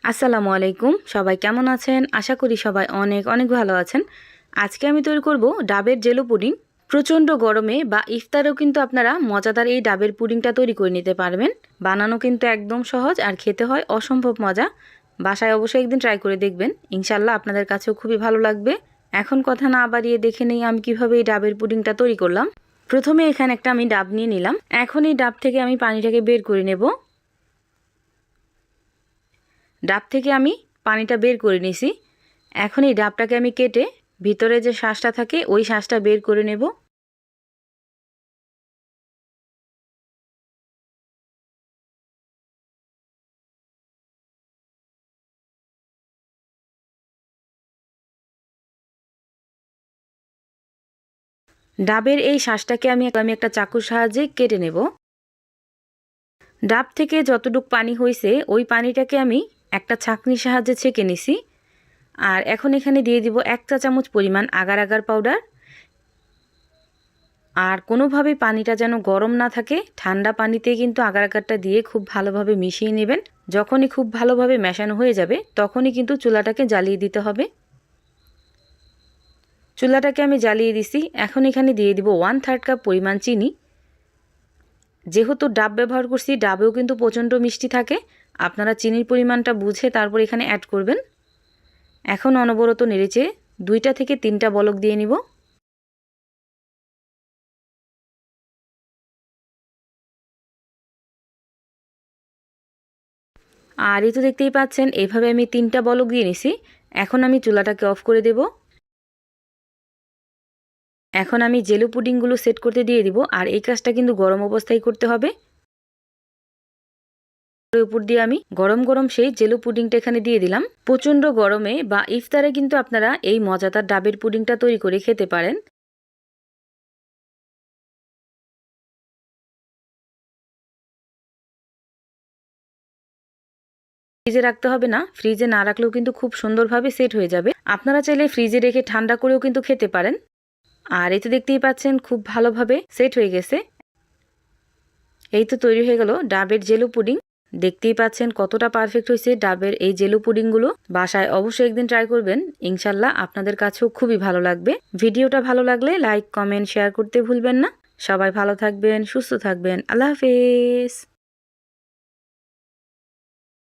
আসসালামু আলাইকুম। সবাই কেমন আছেন? আশা করি সবাই অনেক অনেক ভালো আছেন। আজকে আমি তৈরি করব ডাবের জেলো পুডিং। প্রচণ্ড গরমে বা ইফতারেও কিন্তু আপনারা মজাদার এই ডাবের পুডিংটা তৈরি করে নিতে পারবেন। বানানো কিন্তু একদম সহজ আর খেতে হয় অসম্ভব মজা। বাসায় অবশ্যই একদিন ট্রাই করে দেখবেন, ইনশাল্লাহ আপনাদের কাছেও খুবই ভালো লাগবে। এখন কথা না বাড়িয়ে দেখে নেই আমি কিভাবে এই ডাবের পুডিংটা তৈরি করলাম। প্রথমে এখানে একটা আমি ডাব নিয়ে নিলাম। এখন এই ডাব থেকে আমি পানিটাকে বের করে নেব। ডাব থেকে আমি পানিটা বের করে নিছি। এখন এই ডাবটাকে আমি কেটে ভিতরে যে শাঁসটা থাকে ওই শাঁসটা বের করে নেব। ডাবের এই শাঁসটাকে আমি একটা চাকুর সাহায্যে কেটে নেব। ডাব থেকে যতটুক পানি হয়েছে ওই পানিটাকে আমি একটা ছাঁকনির সাহায্যে ছেঁকে নিছি। আর এখন এখানে দিয়ে দিব 1 চা চামচ পরিমাণ আগার আগার পাউডার। আর কোনোভাবেই পানিটা যেন গরম না থাকে, ঠান্ডা পানিতে কিন্তু আগার আগারটা দিয়ে খুব ভালোভাবে মিশিয়ে নেবেন। যখনই খুব ভালোভাবে মেশানো হয়ে যাবে তখনই কিন্তু চুলাটাকে জ্বালিয়ে দিতে হবে। চুলাটাকে আমি জ্বালিয়ে দিছি। এখন এখানে দিয়ে দিব 1/3 কাপ পরিমাণ চিনি। যেহেতু ডাব ব্যবহার করছি, ডাবেও কিন্তু প্রচণ্ড মিষ্টি থাকে, আপনারা চিনির পরিমাণটা বুঝে তারপর এখানে অ্যাড করবেন। এখন অনবরত নেড়েচে 2টা থেকে 3টা বলক দিয়ে নিব। আর এই তো দেখতেই পাচ্ছেন এভাবে আমি 3টা বলক দিয়ে নিছি। এখন আমি চুলাটাকে অফ করে দেব। এখন আমি জেলো পুডিংগুলো সেট করতে দিয়ে দিব। আর এই কাজটা কিন্তু গরম অবস্থায় করতে হবে। উপর দিয়ে আমি গরম গরম সেই জেলো পুডিংটা এখানে দিয়ে দিলাম। প্রচণ্ড গরমে বা ইফতারে কিন্তু আপনারা এই মজাদার ডাবের পুডিংটা তৈরি করে খেতে পারেন। ফ্রিজে রাখতে হবে না, ফ্রিজে না রাখলেও কিন্তু খুব সুন্দরভাবে সেট হয়ে যাবে। আপনারা চাইলে ফ্রিজে রেখে ঠান্ডা করেও কিন্তু খেতে পারেন। আর এই তো দেখতেই পাচ্ছেন খুব ভালোভাবে সেট হয়ে গেছে। এই তো তৈরি হয়ে গেল ডাবের জেলো পুডিং। দেখতেই পাচ্ছেন কতটা পারফেক্ট হয়েছে ডাবের এই জেলো পুডিংগুলো। বাসায় অবশ্যই একদিন ট্রাই করবেন, ইনশাল্লাহ আপনাদের কাছেও খুবই ভালো লাগবে। ভিডিওটা ভালো লাগলে লাইক, কমেন্ট, শেয়ার করতে ভুলবেন না। সবাই ভালো থাকবেন, সুস্থ থাকবেন। আল্লাহ হাফেজ।